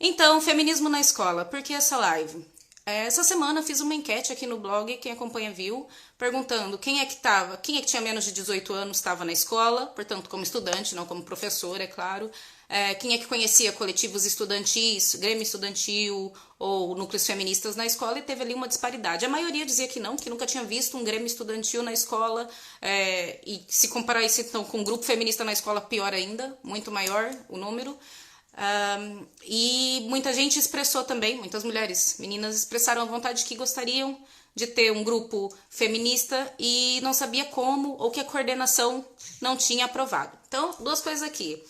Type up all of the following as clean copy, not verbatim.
Então, feminismo na escola, por que essa live? Essa semana eu fiz uma enquete aqui no blog, quem acompanha viu, perguntando quem é que tinha menos de 18 anos estava na escola, portanto como estudante, não como professor, é claro. Quem é que conhecia coletivos estudantis, grêmio estudantil ou núcleos feministas na escola, e teve ali uma disparidade. A maioria dizia que não, que nunca tinha visto um grêmio estudantil na escola, e se comparar isso então com um grupo feminista na escola, pior ainda, muito maior o número. E muita gente expressou também, muitas mulheres, meninas expressaram a vontade que gostariam de ter um grupo feminista e não sabia como, ou que a coordenação não tinha aprovado. Então, duas coisas aqui.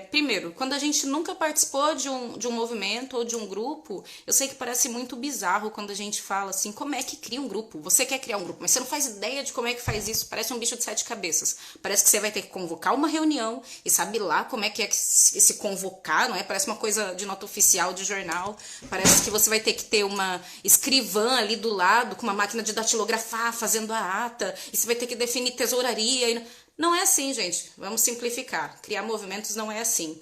Primeiro, quando a gente nunca participou de um movimento ou de um grupo, eu sei que parece muito bizarro quando a gente fala assim, como é que cria um grupo? Você quer criar um grupo, mas você não faz ideia de como é que faz isso, parece um bicho de 7 cabeças. Parece que você vai ter que convocar uma reunião e sabe lá como é que se convocar, não é? Parece uma coisa de nota oficial de jornal, parece que você vai ter que ter uma escrivã ali do lado, com uma máquina de datilografar, fazendo a ata, e você vai ter que definir tesouraria. Não é assim, gente. Vamos simplificar. Criar movimentos não é assim.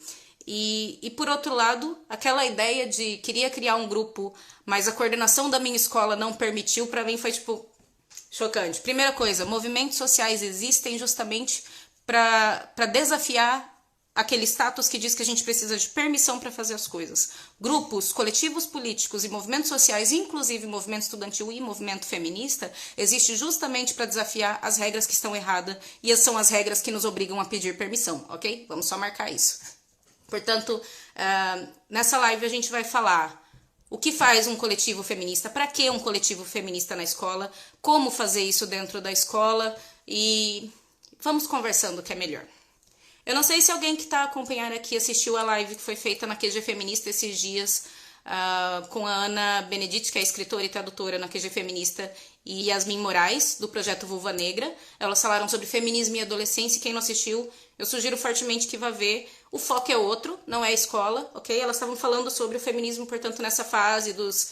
E por outro lado, aquela ideia de queria criar um grupo, mas a coordenação da minha escola não permitiu, para mim foi tipo chocante. Primeira coisa, movimentos sociais existem justamente para desafiar aquele status que diz que a gente precisa de permissão para fazer as coisas. Grupos, coletivos políticos e movimentos sociais, inclusive movimento estudantil e movimento feminista, existe justamente para desafiar as regras que estão erradas, e são as regras que nos obrigam a pedir permissão, ok? Vamos só marcar isso. Portanto, nessa live a gente vai falar o que faz um coletivo feminista, para que um coletivo feminista na escola, como fazer isso dentro da escola, e vamos conversando que é melhor. Eu não sei se alguém que está acompanhando aqui assistiu a live que foi feita na QG Feminista esses dias, com a Ana Benedite, que é escritora e tradutora na QG Feminista, e Yasmin Moraes, do projeto Vulva Negra. Elas falaram sobre feminismo e adolescência, e quem não assistiu, eu sugiro fortemente que vá ver. O foco é outro, não é a escola, ok? Elas estavam falando sobre o feminismo, portanto, nessa fase dos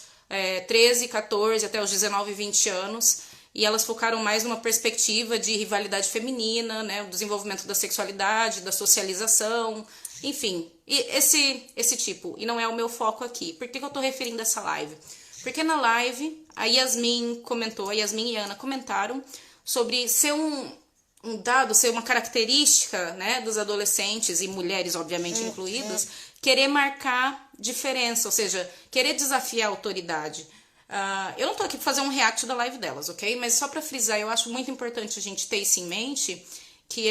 13, 14 até os 19, 20 anos, e elas focaram mais numa perspectiva de rivalidade feminina, né, o desenvolvimento da sexualidade, da socialização, enfim, e esse tipo. E não é o meu foco aqui. Por que eu estou referindo essa live? Porque na live a Yasmin comentou, a Yasmin e a Ana comentaram sobre ser um dado, ser uma característica, né, dos adolescentes e mulheres, obviamente, incluídas, querer marcar diferença, ou seja, querer desafiar a autoridade. Eu não tô aqui pra fazer um react da live delas, ok? Mas só pra frisar, eu acho muito importante a gente ter isso em mente, que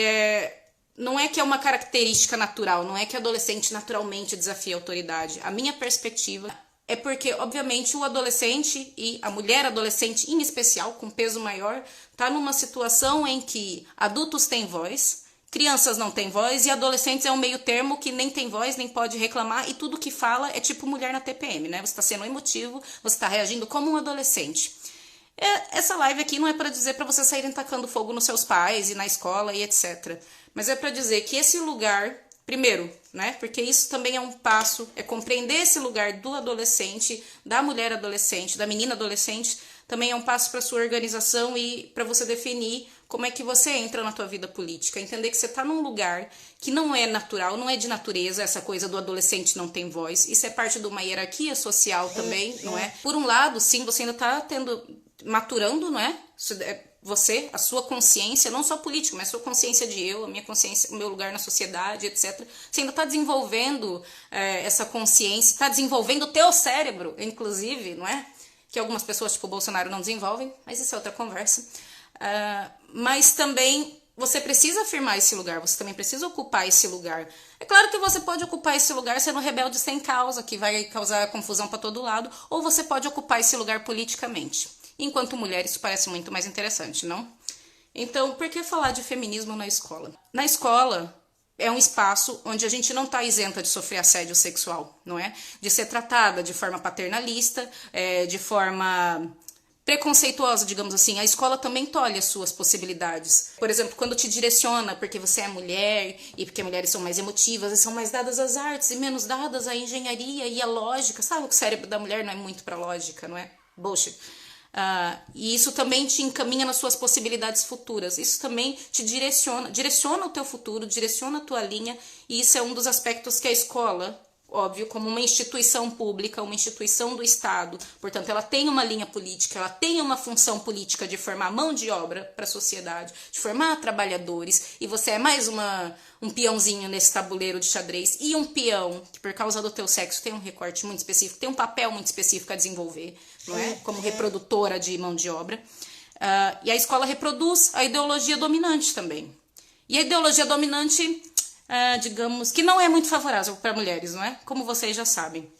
não é que é uma característica natural, não é que adolescente naturalmente desafia a autoridade. A minha perspectiva é porque, obviamente, o adolescente e a mulher adolescente, em especial, com peso maior, tá numa situação em que adultos têm voz, crianças não têm voz, e adolescentes é um meio termo que nem tem voz, nem pode reclamar, e tudo que fala é tipo mulher na TPM, né? Você está sendo emotivo, você está reagindo como um adolescente. Essa live aqui não é para dizer para vocês saírem tacando fogo nos seus pais e na escola e etc. Mas é para dizer que esse lugar, primeiro, né? Porque isso também é um passo, é compreender esse lugar do adolescente, da mulher adolescente, da menina adolescente, também é um passo para sua organização e para você definir como é que você entra na tua vida política. Entender que você está num lugar que não é natural, não é de natureza, essa coisa do adolescente não tem voz. Isso é parte de uma hierarquia social também, não é? Por um lado, sim, você ainda está maturando, não é? Você, a sua consciência, não só política, mas a sua consciência de eu, a minha consciência, o meu lugar na sociedade, etc. Você ainda está desenvolvendo essa consciência, está desenvolvendo o teu cérebro, inclusive, não é? Que algumas pessoas, tipo o Bolsonaro, não desenvolvem, mas isso é outra conversa. Mas também você precisa afirmar esse lugar, você também precisa ocupar esse lugar. É claro que você pode ocupar esse lugar sendo rebelde sem causa, que vai causar confusão para todo lado, ou você pode ocupar esse lugar politicamente. Enquanto mulher, isso parece muito mais interessante, não? Então, por que falar de feminismo na escola? Na escola é um espaço onde a gente não está isenta de sofrer assédio sexual, não é? De ser tratada de forma paternalista, de forma preconceituosa, digamos assim. A escola também tolhe as suas possibilidades. Por exemplo, quando te direciona porque você é mulher e porque mulheres são mais emotivas e são mais dadas às artes e menos dadas à engenharia e à lógica. Sabe que o cérebro da mulher não é muito pra lógica, não é? Bullshit. E isso também te encaminha nas suas possibilidades futuras. Isso também te direciona o teu futuro, direciona a tua linha, e isso é um dos aspectos que a escola óbvio, como uma instituição pública, uma instituição do Estado. Portanto, ela tem uma linha política, ela tem uma função política de formar mão de obra para a sociedade, de formar trabalhadores, e você é mais um peãozinho nesse tabuleiro de xadrez, e um peão que, por causa do teu sexo, tem um recorte muito específico, tem um papel muito específico a desenvolver, não é? Como reprodutora de mão de obra. E a escola reproduz a ideologia dominante também. E a ideologia dominante, digamos, que não é muito favorável para mulheres, não é? Como vocês já sabem.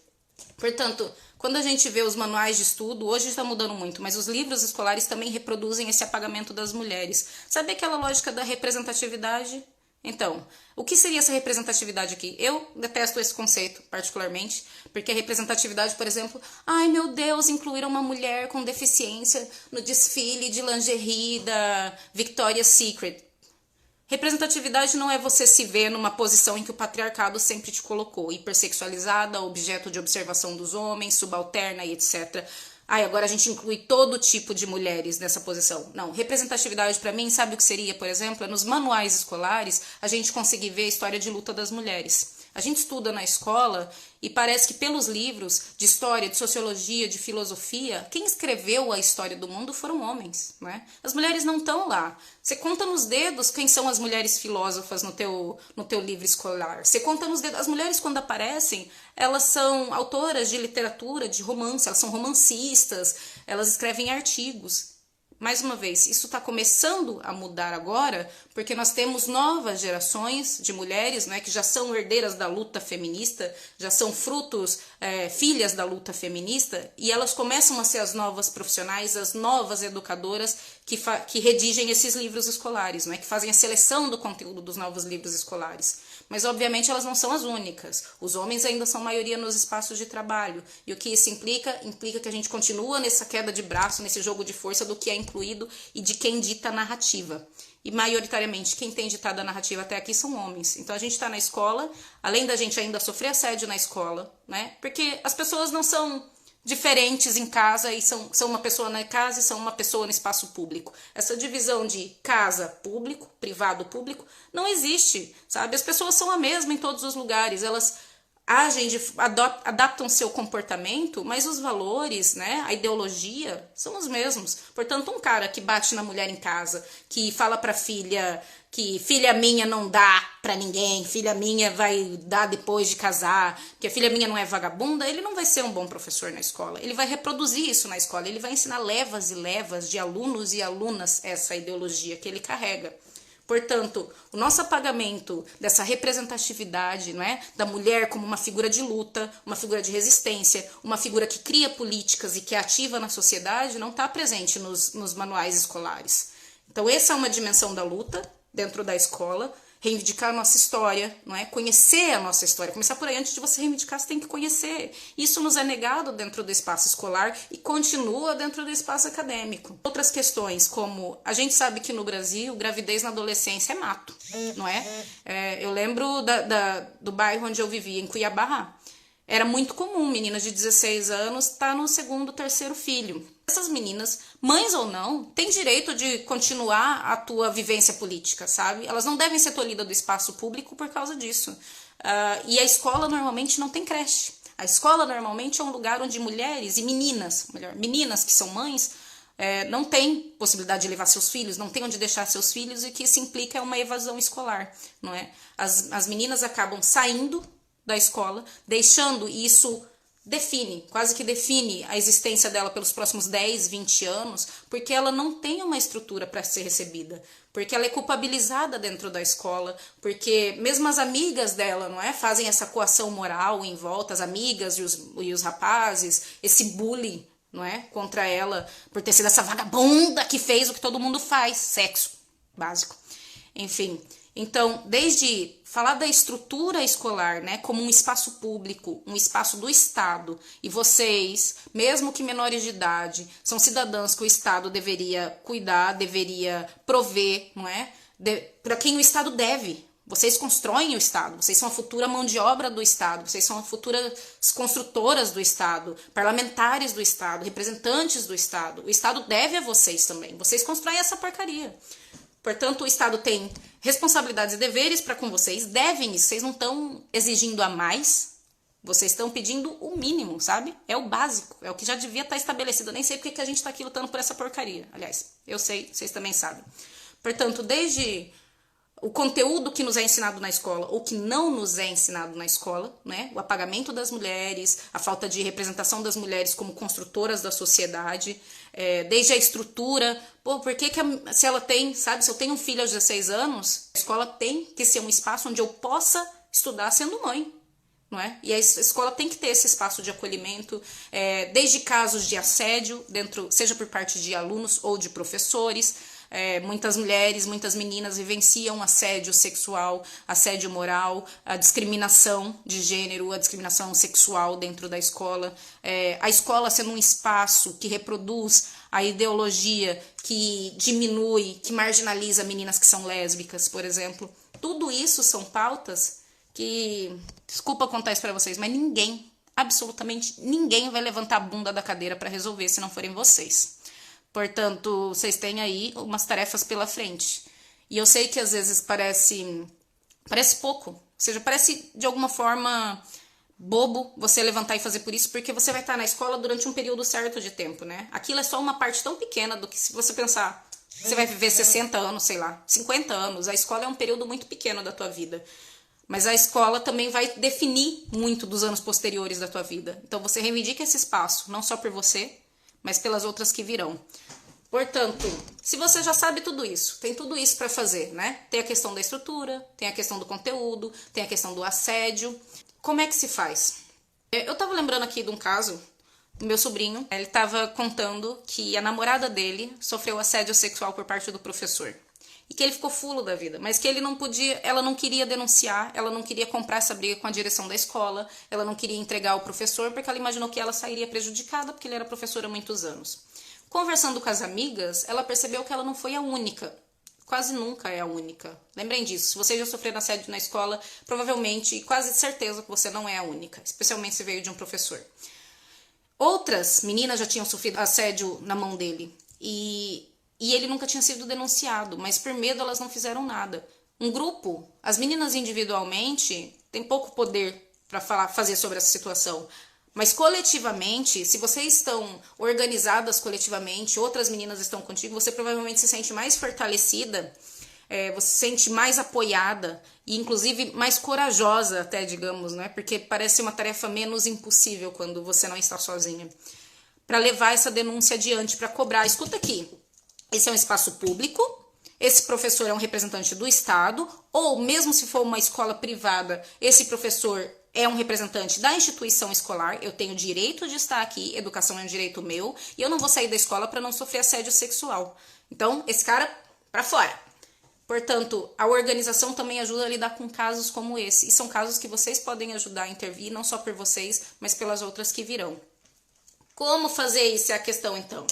Portanto, quando a gente vê os manuais de estudo, hoje está mudando muito, mas os livros escolares também reproduzem esse apagamento das mulheres. Sabe aquela lógica da representatividade? Então, o que seria essa representatividade aqui? Eu detesto esse conceito, particularmente, porque a representatividade, por exemplo, ai meu Deus, incluíram uma mulher com deficiência no desfile de lingerie da Victoria's Secret. Representatividade não é você se ver numa posição em que o patriarcado sempre te colocou, hipersexualizada, objeto de observação dos homens, subalterna e etc. Agora a gente inclui todo tipo de mulheres nessa posição. Não, representatividade para mim, sabe o que seria, por exemplo? É nos manuais escolares a gente conseguir ver a história de luta das mulheres. A gente estuda na escola e parece que pelos livros de história, de sociologia, de filosofia, quem escreveu a história do mundo foram homens, né? As mulheres não estão lá. Você conta nos dedos quem são as mulheres filósofas no teu livro escolar. Você conta nos dedos. As mulheres, quando aparecem, elas são autoras de literatura, de romance, elas são romancistas, elas escrevem artigos. Mais uma vez, isso está começando a mudar agora, porque nós temos novas gerações de mulheres, né, que já são herdeiras da luta feminista, já são frutos, filhas da luta feminista, e elas começam a ser as novas profissionais, as novas educadoras que redigem esses livros escolares, né, que fazem a seleção do conteúdo dos novos livros escolares. Mas, obviamente, elas não são as únicas. Os homens ainda são maioria nos espaços de trabalho. E o que isso implica? Implica que a gente continua nessa queda de braço, nesse jogo de força do que é incluído e de quem dita a narrativa. E, maioritariamente, quem tem ditado a narrativa até aqui são homens. Então, a gente está na escola, além da gente ainda sofrer assédio na escola, né? Porque as pessoas não são diferentes em casa e são uma pessoa na casa e são uma pessoa no espaço público. Essa divisão de casa, público, privado, público, não existe, sabe? As pessoas são a mesma em todos os lugares, elas agem, adaptam seu comportamento, mas os valores, né, a ideologia são os mesmos. Portanto, um cara que bate na mulher em casa, que fala pra filha que filha minha não dá pra ninguém, filha minha vai dar depois de casar, que a filha minha não é vagabunda, ele não vai ser um bom professor na escola. Ele vai reproduzir isso na escola, ele vai ensinar levas e levas de alunos e alunas essa ideologia que ele carrega. Portanto, o nosso apagamento dessa representatividade, não é, da mulher como uma figura de luta, uma figura de resistência, uma figura que cria políticas e que é ativa na sociedade, não está presente nos manuais escolares. Então, essa é uma dimensão da luta dentro da escola, reivindicar a nossa história, não é? Conhecer a nossa história. Começar por aí, antes de você reivindicar, você tem que conhecer. Isso nos é negado dentro do espaço escolar e continua dentro do espaço acadêmico. Outras questões, como a gente sabe que no Brasil, gravidez na adolescência é mato, não é? Eu lembro do bairro onde eu vivia, em Cuiabá. Era muito comum meninas de 16 anos estar no segundo, terceiro filho. Essas meninas, mães ou não, têm direito de continuar a tua vivência política, sabe? Elas não devem ser tolhidas do espaço público por causa disso. E a escola normalmente não tem creche. A escola normalmente é um lugar onde mulheres e meninas que são mães, não têm possibilidade de levar seus filhos, não têm onde deixar seus filhos, e que isso implica uma evasão escolar, não é? As meninas acabam saindo da escola, deixando, e isso quase que define a existência dela pelos próximos 10, 20 anos, porque ela não tem uma estrutura para ser recebida, porque ela é culpabilizada dentro da escola, porque mesmo as amigas dela, não é, fazem essa coação moral em volta, as amigas e os rapazes, esse bullying, não é, contra ela, por ter sido essa vagabunda que fez o que todo mundo faz, sexo básico. Enfim, então, desde falar da estrutura escolar, né, como um espaço público, um espaço do Estado, e vocês, mesmo que menores de idade, são cidadãs que o Estado deveria cuidar, deveria prover, não é? Para quem o Estado deve. Vocês constroem o Estado, vocês são a futura mão de obra do Estado, vocês são as futuras construtoras do Estado, parlamentares do Estado, representantes do Estado. O Estado deve a vocês também, vocês constroem essa porcaria. Portanto, o Estado tem responsabilidades e deveres para com vocês, devem isso, vocês não estão exigindo a mais, Vocês estão pedindo o mínimo, sabe? É o básico, é o que já devia estar estabelecido. Eu nem sei porque que a gente está aqui lutando por essa porcaria. Aliás, eu sei, vocês também sabem. Portanto, desde o conteúdo que nos é ensinado na escola ou que não nos é ensinado na escola, né? O apagamento das mulheres, a falta de representação das mulheres como construtoras da sociedade, desde a estrutura. Pô, por que se ela tem, sabe? Se eu tenho um filho aos 16 anos, a escola tem que ser um espaço onde eu possa estudar sendo mãe. Não é? E a escola tem que ter esse espaço de acolhimento, desde casos de assédio, seja por parte de alunos ou de professores. Muitas mulheres, muitas meninas vivenciam assédio sexual, assédio moral, a discriminação de gênero, a discriminação sexual dentro da escola. A escola sendo um espaço que reproduz a ideologia que diminui, que marginaliza meninas que são lésbicas, por exemplo. Tudo isso são pautas que, desculpa contar isso pra vocês, mas ninguém, absolutamente ninguém vai levantar a bunda da cadeira para resolver se não forem vocês. Portanto, vocês têm aí umas tarefas pela frente. E eu sei que às vezes parece pouco, ou seja, parece de alguma forma bobo você levantar e fazer por isso, porque você vai estar na escola durante um período certo de tempo, né? Aquilo é só uma parte tão pequena do que, se você pensar, você vai viver 60 anos, sei lá, 50 anos, a escola é um período muito pequeno da tua vida. Mas a escola também vai definir muito dos anos posteriores da tua vida. Então você reivindica esse espaço, não só por você, mas pelas outras que virão. Portanto, se você já sabe tudo isso, tem tudo isso para fazer, né? Tem a questão da estrutura, tem a questão do conteúdo, tem a questão do assédio. Como é que se faz? Eu tava lembrando aqui de um caso do meu sobrinho. Ele tava contando que a namorada dele sofreu assédio sexual por parte do professor. E que ele ficou fulo da vida, mas que ele não podia, ela não queria denunciar, ela não queria comprar essa briga com a direção da escola, ela não queria entregar ao professor, porque ela imaginou que ela sairia prejudicada, porque ele era professor há muitos anos. Conversando com as amigas, ela percebeu que ela não foi a única, quase nunca é a única. Lembrem disso, se você já sofreu assédio na escola, provavelmente, quase certeza que você não é a única, especialmente se veio de um professor. Outras meninas já tinham sofrido assédio na mão dele, e ele nunca tinha sido denunciado, mas por medo elas não fizeram nada. Um grupo, as meninas individualmente, têm pouco poder para fazer sobre essa situação. Mas coletivamente, se vocês estão organizadas coletivamente, outras meninas estão contigo, você provavelmente se sente mais fortalecida, você se sente mais apoiada e inclusive mais corajosa até, digamos, né? Porque parece uma tarefa menos impossível quando você não está sozinha. Para levar essa denúncia adiante, para cobrar. Escuta aqui. Esse é um espaço público, esse professor é um representante do Estado, ou mesmo se for uma escola privada, esse professor é um representante da instituição escolar, eu tenho direito de estar aqui, educação é um direito meu, e eu não vou sair da escola para não sofrer assédio sexual. Então, esse cara, para fora. Portanto, a organização também ajuda a lidar com casos como esse, e são casos que vocês podem ajudar a intervir, não só por vocês, mas pelas outras que virão. Como fazer isso é a questão, então?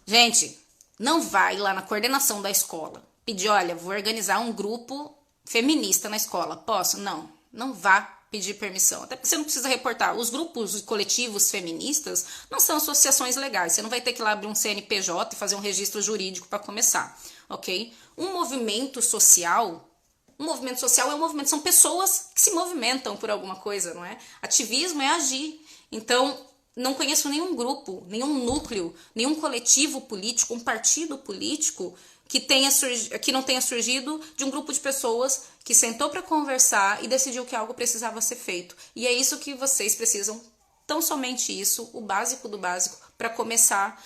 Gente, não vai lá na coordenação da escola pedir, olha, vou organizar um grupo feminista na escola. Posso? Não, não vá pedir permissão. Até porque você não precisa reportar. Os grupos coletivos feministas não são associações legais. Você não vai ter que ir lá abrir um CNPJ e fazer um registro jurídico para começar, ok? Um movimento social é um movimento, são pessoas que se movimentam por alguma coisa, não é? Ativismo é agir. Então, não conheço nenhum grupo, nenhum núcleo, nenhum coletivo político, um partido político que não tenha surgido de um grupo de pessoas que sentou para conversar e decidiu que algo precisava ser feito. E é isso que vocês precisam, tão somente isso, o básico do básico, para começar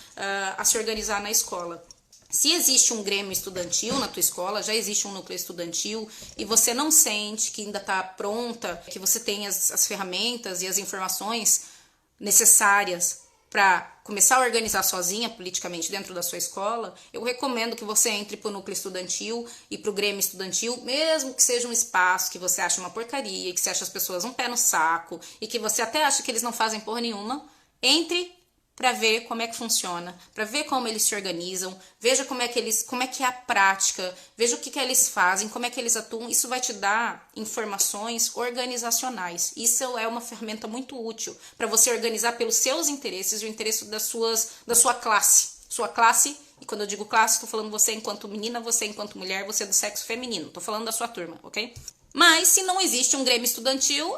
a se organizar na escola. Se existe um grêmio estudantil na tua escola, já existe um núcleo estudantil e você não sente que ainda está pronta, que você tem as ferramentas e as informações necessárias para começar a organizar sozinha politicamente dentro da sua escola, eu recomendo que você entre para o núcleo estudantil e para o grêmio estudantil, mesmo que seja um espaço que você acha uma porcaria, que você acha as pessoas um pé no saco e que você até acha que eles não fazem porra nenhuma, entre para ver como é que funciona, para ver como eles se organizam, veja como é que é a prática, veja o que eles fazem, como é que eles atuam. Isso vai te dar informações organizacionais. Isso é uma ferramenta muito útil para você organizar pelos seus interesses e o interesse da sua classe. Sua classe, e quando eu digo classe, estou falando você enquanto menina, você enquanto mulher, você do sexo feminino. Estou falando da sua turma, ok? Mas se não existe um grêmio estudantil,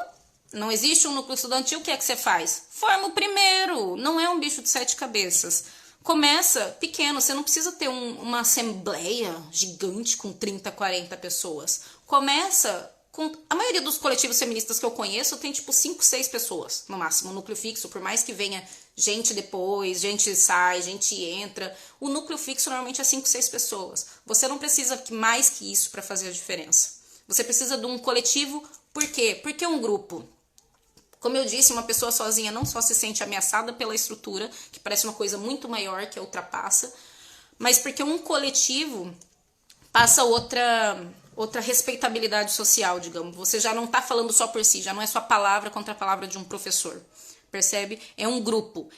Não existe um núcleo estudantil, o que é que você faz? Forma o primeiro, não é um bicho de 7 cabeças. Começa pequeno, você não precisa ter uma assembleia gigante com 30, 40 pessoas. Começa com... A maioria dos coletivos feministas que eu conheço tem tipo 5, 6 pessoas, no máximo, um núcleo fixo, por mais que venha gente depois, gente sai, gente entra. O núcleo fixo normalmente é 5, 6 pessoas. Você não precisa mais que isso para fazer a diferença. Você precisa de um coletivo, por quê? Porque é um grupo. Como eu disse, uma pessoa sozinha não só se sente ameaçada pela estrutura, que parece uma coisa muito maior que a ultrapassa, mas porque um coletivo passa outra respeitabilidade social, digamos. Você já não está falando só por si, já não é sua palavra contra a palavra de um professor. Percebe? É um grupo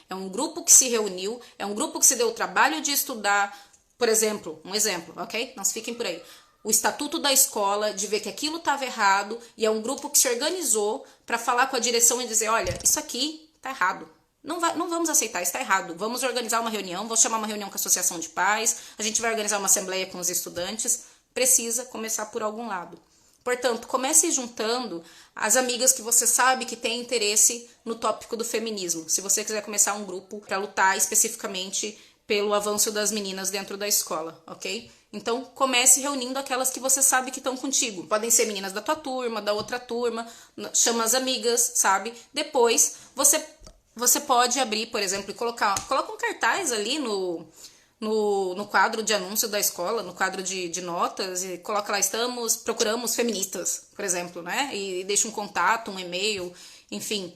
que se reuniu, é um grupo que se deu o trabalho de estudar, por exemplo, um exemplo, ok? Não se fiquem por aí. O estatuto da escola, de ver que aquilo estava errado, e é um grupo que se organizou para falar com a direção e dizer, olha, isso aqui está errado. Não vamos aceitar, está errado. Vamos organizar uma reunião, vou chamar uma reunião com a associação de pais, a gente vai organizar uma assembleia com os estudantes. Precisa começar por algum lado. Portanto, comece juntando as amigas que você sabe que têm interesse no tópico do feminismo. Se você quiser começar um grupo para lutar especificamente pelo avanço das meninas dentro da escola, ok? Então, comece reunindo aquelas que você sabe que estão contigo. Podem ser meninas da tua turma, da outra turma, chama as amigas, sabe? Depois, você pode abrir, por exemplo, e coloca um cartaz ali no quadro de anúncio da escola, no quadro de notas, e coloca lá, procuramos feministas, por exemplo, né? E deixa um contato, um e-mail, enfim.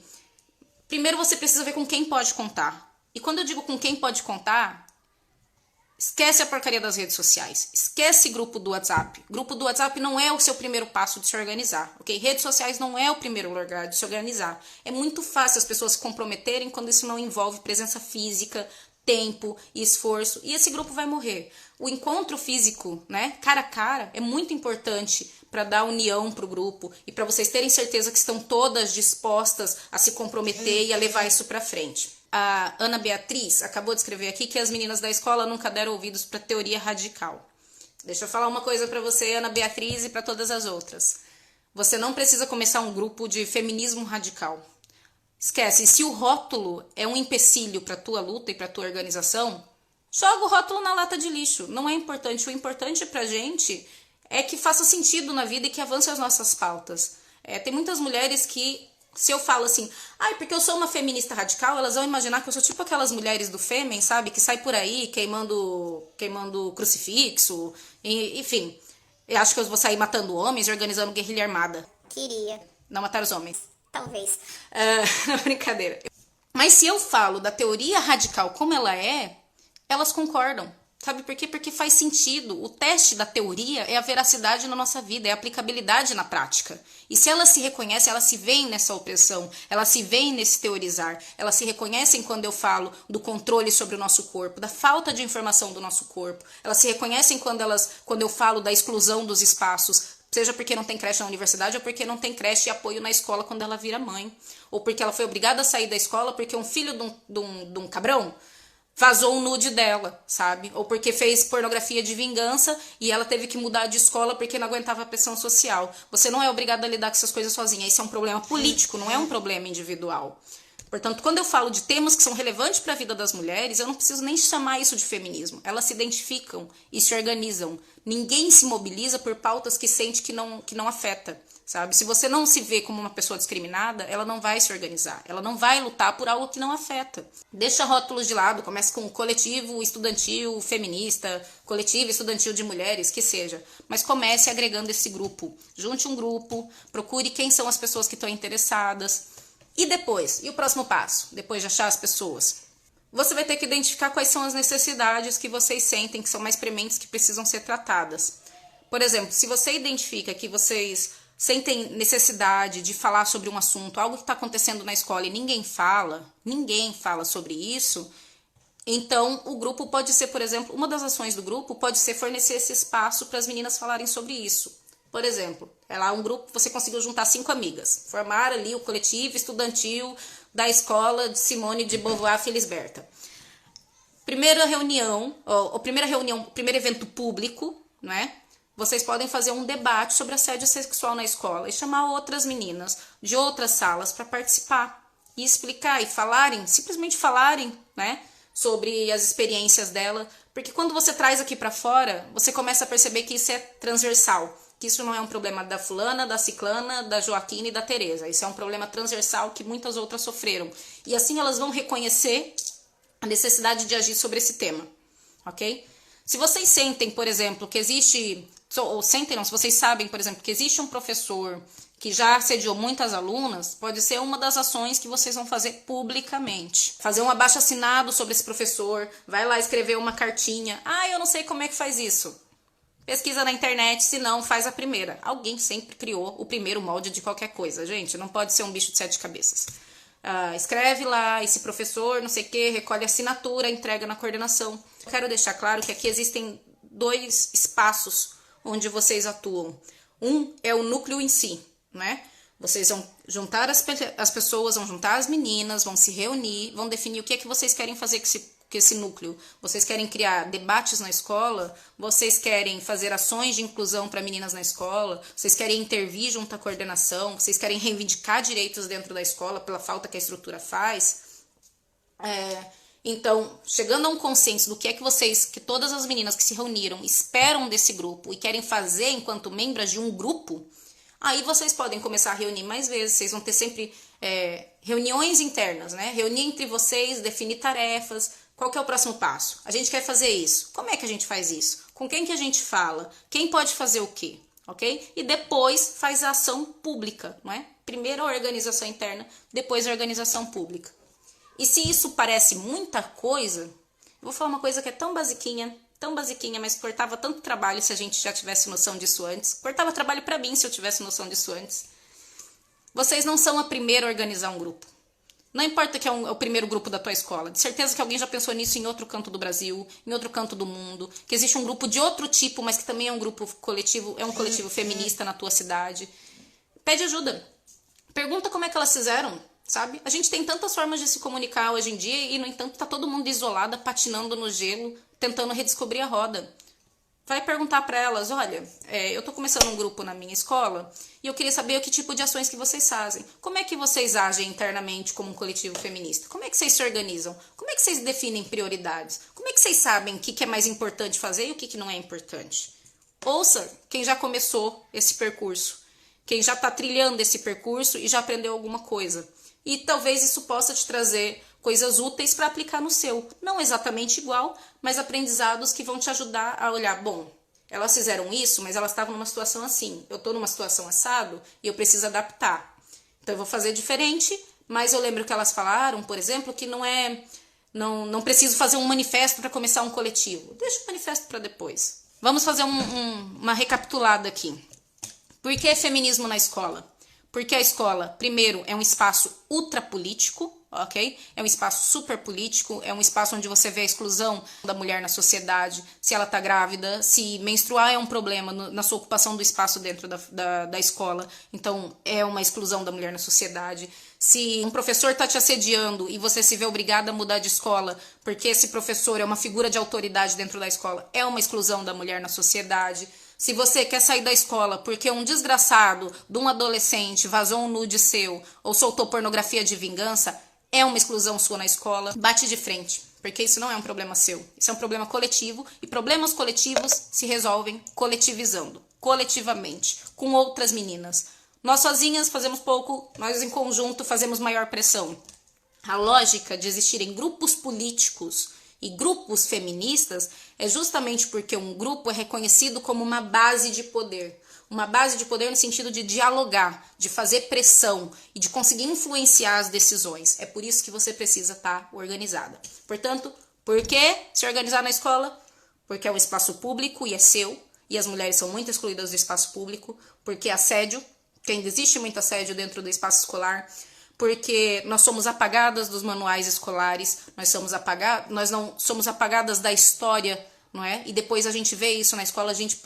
Primeiro você precisa ver com quem pode contar. E quando eu digo com quem pode contar, esquece a porcaria das redes sociais, esquece grupo do WhatsApp. Grupo do WhatsApp não é o seu primeiro passo de se organizar, ok? Redes sociais não é o primeiro lugar de se organizar. É muito fácil as pessoas se comprometerem quando isso não envolve presença física, tempo e esforço, e esse grupo vai morrer. O encontro físico, né, cara a cara, é muito importante para dar união para o grupo e para vocês terem certeza que estão todas dispostas a se comprometer e a levar isso para frente. A Ana Beatriz acabou de escrever aqui que as meninas da escola nunca deram ouvidos para teoria radical. Deixa eu falar uma coisa para você, Ana Beatriz, e para todas as outras. Você não precisa começar um grupo de feminismo radical. Esquece, se o rótulo é um empecilho para tua luta e para tua organização, joga o rótulo na lata de lixo. Não é importante. O importante pra gente é que faça sentido na vida e que avance as nossas pautas. Tem muitas mulheres que, se eu falo assim, porque eu sou uma feminista radical, elas vão imaginar que eu sou tipo aquelas mulheres do Fêmen, sabe? Que sai por aí queimando crucifixo, enfim. Eu acho que eu vou sair matando homens e organizando guerrilha armada. Queria. Não matar os homens. Talvez. Brincadeira. Mas se eu falo da teoria radical como ela é, elas concordam. Sabe por quê? Porque faz sentido. O teste da teoria é a veracidade na nossa vida, é a aplicabilidade na prática. E se elas se reconhecem, elas se veem nessa opressão, elas se veem nesse teorizar, elas se reconhecem quando eu falo do controle sobre o nosso corpo, da falta de informação do nosso corpo, elas se reconhecem quando eu falo da exclusão dos espaços, seja porque não tem creche na universidade ou porque não tem creche e apoio na escola quando ela vira mãe. Ou porque ela foi obrigada a sair da escola porque um filho de um cabrão vazou um nude dela, sabe? Ou porque fez pornografia de vingança e ela teve que mudar de escola porque não aguentava a pressão social. Você não é obrigada a lidar com essas coisas sozinha. Isso é um problema político, não é um problema individual. Portanto, quando eu falo de temas que são relevantes para a vida das mulheres, eu não preciso nem chamar isso de feminismo. Elas se identificam e se organizam. Ninguém se mobiliza por pautas que sente que não afeta, sabe? Se você não se vê como uma pessoa discriminada, ela não vai se organizar. Ela não vai lutar por algo que não afeta. Deixa rótulos de lado, começa com coletivo estudantil feminista, coletivo estudantil de mulheres, que seja. Mas comece agregando esse grupo. Junte um grupo, procure quem são as pessoas que estão interessadas. E depois? E o próximo passo? Depois de achar as pessoas? Você vai ter que identificar quais são as necessidades que vocês sentem, que são mais prementes, que precisam ser tratadas. Por exemplo, se você identifica que vocês sentem necessidade de falar sobre um assunto, algo que está acontecendo na escola e ninguém fala sobre isso, então o grupo pode ser, por exemplo, uma das ações do grupo pode ser fornecer esse espaço para as meninas falarem sobre isso. Por exemplo, lá um grupo, você conseguiu juntar 5 amigas, formar ali o coletivo estudantil da escola de Simone de Beauvoir Felisberta. Primeiro evento público, né? vocês podem fazer um debate sobre assédio sexual na escola e chamar outras meninas de outras salas para participar e explicar e falarem, simplesmente falarem, né, sobre as experiências dela, porque quando você traz aqui para fora, você começa a perceber que isso é transversal, que isso não é um problema da fulana, da ciclana, da Joaquina e da Teresa, isso é um problema transversal que muitas outras sofreram, e assim elas vão reconhecer a necessidade de agir sobre esse tema, ok? Se vocês sentem, por exemplo, que existe, ou sentem não, se vocês sabem, por exemplo, que existe um professor que já assediou muitas alunas, pode ser uma das ações que vocês vão fazer publicamente. Fazer um abaixo-assinado sobre esse professor, vai lá escrever uma cartinha. Ah, eu não sei como é que faz isso. Pesquisa na internet, se não, faz a primeira. Alguém sempre criou o primeiro molde de qualquer coisa, gente. Não pode ser um bicho de 7 cabeças. Escreve lá, esse professor, não sei o que, recolhe assinatura, entrega na coordenação. Quero deixar claro que aqui existem 2 espaços onde vocês atuam. Um é o núcleo em si, né? Vocês vão juntar as pessoas, vão juntar as meninas, vão se reunir, vão definir o que é que vocês querem fazer com esse núcleo. Vocês querem criar debates na escola? Vocês querem fazer ações de inclusão para meninas na escola? Vocês querem intervir junto à coordenação? Vocês querem reivindicar direitos dentro da escola pela falta que a estrutura faz? Então, chegando a um consenso do que é que todas as meninas que se reuniram esperam desse grupo e querem fazer enquanto membros de um grupo, aí vocês podem começar a reunir mais vezes, vocês vão ter sempre reuniões internas, né? Reunir entre vocês, definir tarefas. Qual que é o próximo passo? A gente quer fazer isso. Como é que a gente faz isso? Com quem que a gente fala? Quem pode fazer o quê? Ok? E depois faz a ação pública, não é? Primeiro a organização interna, depois a organização pública. E se isso parece muita coisa, eu vou falar uma coisa que é tão basiquinha, mas cortava tanto trabalho se a gente já tivesse noção disso antes. Cortava trabalho para mim se eu tivesse noção disso antes. Vocês não são a primeira a organizar um grupo. Não importa que é o primeiro grupo da tua escola. De certeza que alguém já pensou nisso em outro canto do Brasil, em outro canto do mundo. Que existe um grupo de outro tipo, mas que também é um grupo coletivo, é um coletivo feminista na tua cidade. Pede ajuda. Pergunta como é que elas fizeram, sabe? A gente tem tantas formas de se comunicar hoje em dia e, no entanto, tá todo mundo isolada, patinando no gelo, tentando redescobrir a roda. Vai perguntar para elas, olha, eu tô começando um grupo na minha escola e eu queria saber que tipo de ações que vocês fazem. Como é que vocês agem internamente como um coletivo feminista? Como é que vocês se organizam? Como é que vocês definem prioridades? Como é que vocês sabem o que é mais importante fazer e o que não é importante? Ouça quem já começou esse percurso, quem já está trilhando esse percurso e já aprendeu alguma coisa. E talvez isso possa te trazer coisas úteis para aplicar no seu. Não exatamente igual, mas aprendizados que vão te ajudar a olhar, bom, elas fizeram isso, mas elas estavam numa situação assim. Eu estou numa situação assado e eu preciso adaptar. Então eu vou fazer diferente, mas eu lembro que elas falaram, por exemplo, que não preciso fazer um manifesto para começar um coletivo. Deixa o manifesto para depois. Vamos fazer uma recapitulada aqui. Por que feminismo na escola? Porque a escola, primeiro, é um espaço ultrapolítico, ok? É um espaço super político, é um espaço onde você vê a exclusão da mulher na sociedade, se ela tá grávida, se menstruar é um problema na sua ocupação do espaço dentro da escola, então é uma exclusão da mulher na sociedade. Se um professor tá te assediando e você se vê obrigada a mudar de escola porque esse professor é uma figura de autoridade dentro da escola, é uma exclusão da mulher na sociedade. Se você quer sair da escola porque um desgraçado de um adolescente vazou um nude seu ou soltou pornografia de vingança, é uma exclusão sua na escola. Bate de frente, porque isso não é um problema seu. Isso é um problema coletivo e problemas coletivos se resolvem coletivizando, coletivamente, com outras meninas. Nós sozinhas fazemos pouco, nós em conjunto fazemos maior pressão. A lógica de existirem grupos políticos e grupos feministas é justamente porque um grupo é reconhecido como uma base de poder. Uma base de poder no sentido de dialogar, de fazer pressão e de conseguir influenciar as decisões. É por isso que você precisa estar organizada. Portanto, por que se organizar na escola? Porque é um espaço público e é seu, e as mulheres são muito excluídas do espaço público, porque assédio, que ainda existe muito assédio dentro do espaço escolar, porque nós somos apagadas dos manuais escolares, nós não somos apagadas da história, não é? E depois a gente vê isso na escola, a gente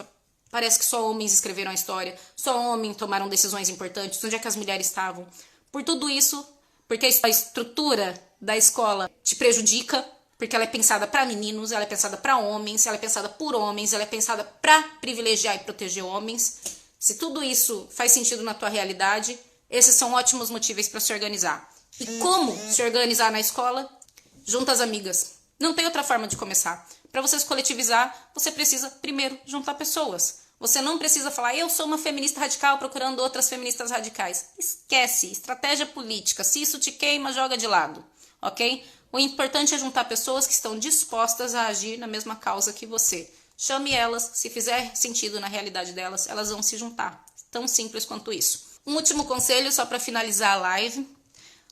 parece que só homens escreveram a história, só homens tomaram decisões importantes, onde é que as mulheres estavam? Por tudo isso, porque a estrutura da escola te prejudica, porque ela é pensada para meninos, ela é pensada para homens, ela é pensada por homens, ela é pensada para privilegiar e proteger homens. Se tudo isso faz sentido na tua realidade, esses são ótimos motivos para se organizar. E como se organizar na escola? Junta as amigas. Não tem outra forma de começar. Para você se coletivizar, você precisa primeiro juntar pessoas. Você não precisa falar, eu sou uma feminista radical procurando outras feministas radicais. Esquece, estratégia política. Se isso te queima, joga de lado, ok? O importante é juntar pessoas que estão dispostas a agir na mesma causa que você. Chame elas, se fizer sentido na realidade delas, elas vão se juntar. Tão simples quanto isso. Um último conselho, só para finalizar a live.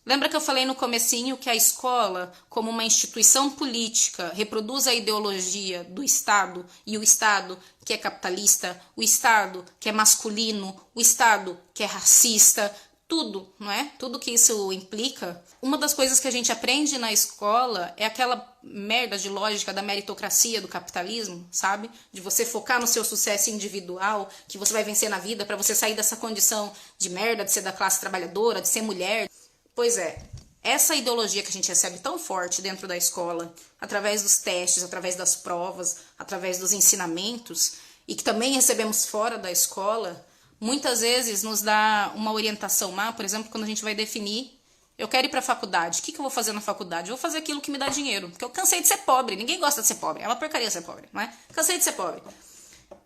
Lembra que eu falei no comecinho que a escola, como uma instituição política, reproduz a ideologia do Estado, e o Estado que é capitalista, o Estado que é masculino, o Estado que é racista, tudo, não é? Tudo que isso implica. Uma das coisas que a gente aprende na escola é aquela merda de lógica da meritocracia do capitalismo, sabe? De você focar no seu sucesso individual, que você vai vencer na vida para você sair dessa condição de merda, de ser da classe trabalhadora, de ser mulher. Pois é, essa ideologia que a gente recebe tão forte dentro da escola, através dos testes, através das provas, através dos ensinamentos, e que também recebemos fora da escola, muitas vezes nos dá uma orientação má, por exemplo, quando a gente vai definir, eu quero ir para a faculdade, o que eu vou fazer na faculdade? Eu vou fazer aquilo que me dá dinheiro, porque eu cansei de ser pobre, ninguém gosta de ser pobre, é uma porcaria ser pobre, não é? Cansei de ser pobre.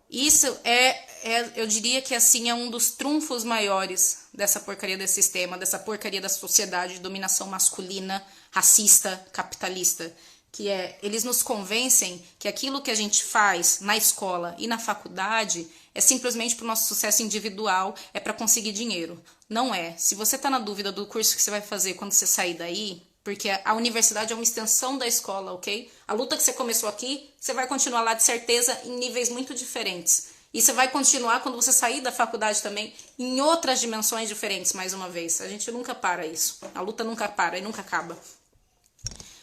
Isso eu diria que assim é um dos trunfos maiores dessa porcaria desse sistema, dessa porcaria da sociedade de dominação masculina, racista, capitalista, que eles nos convencem que aquilo que a gente faz na escola e na faculdade é simplesmente para o nosso sucesso individual, é para conseguir dinheiro. Não é. Se você está na dúvida do curso que você vai fazer quando você sair daí, porque a universidade é uma extensão da escola, ok? A luta que você começou aqui, você vai continuar lá de certeza em níveis muito diferentes. E você vai continuar quando você sair da faculdade também em outras dimensões diferentes, mais uma vez. A gente nunca para isso. A luta nunca para e nunca acaba.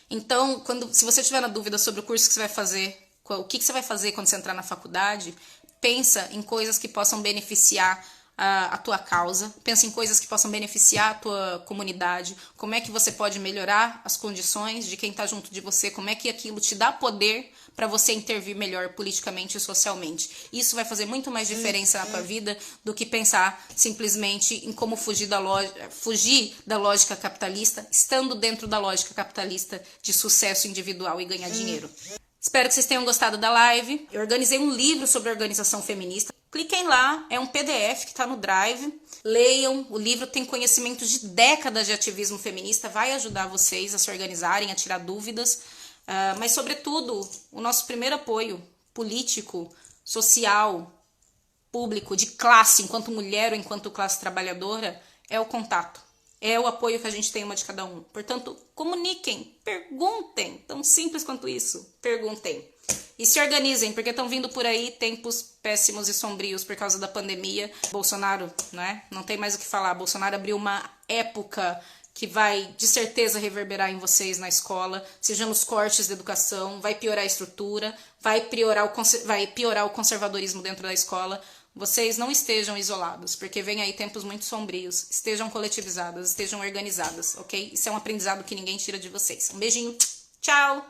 Então, se você tiver na dúvida sobre o curso que você vai fazer, o que você vai fazer quando você entrar na faculdade, pensa em coisas que possam beneficiar a tua causa, pensa em coisas que possam beneficiar a tua comunidade, como é que você pode melhorar as condições de quem está junto de você, como é que aquilo te dá poder para você intervir melhor politicamente e socialmente. Isso vai fazer muito mais diferença na tua vida do que pensar simplesmente em como fugir da lógica capitalista, estando dentro da lógica capitalista de sucesso individual e ganhar dinheiro. Espero que vocês tenham gostado da live. Eu organizei um livro sobre organização feminista. Cliquem lá, é um PDF que está no Drive. Leiam, o livro tem conhecimentos de décadas de ativismo feminista, vai ajudar vocês a se organizarem, a tirar dúvidas. Mas, sobretudo, o nosso primeiro apoio político, social, público, de classe, enquanto mulher ou enquanto classe trabalhadora, é o contato. É o apoio que a gente tem uma de cada um. Portanto, comuniquem, perguntem. Tão simples quanto isso. Perguntem. E se organizem, porque estão vindo por aí tempos péssimos e sombrios por causa da pandemia. Bolsonaro, né? Não tem mais o que falar. Bolsonaro abriu uma época que vai, de certeza, reverberar em vocês na escola, seja nos cortes da educação, vai piorar a estrutura, vai piorar o conservadorismo dentro da escola. Vocês não estejam isolados, porque vem aí tempos muito sombrios. Estejam coletivizadas, estejam organizadas, ok? Isso é um aprendizado que ninguém tira de vocês. Um beijinho, tchau!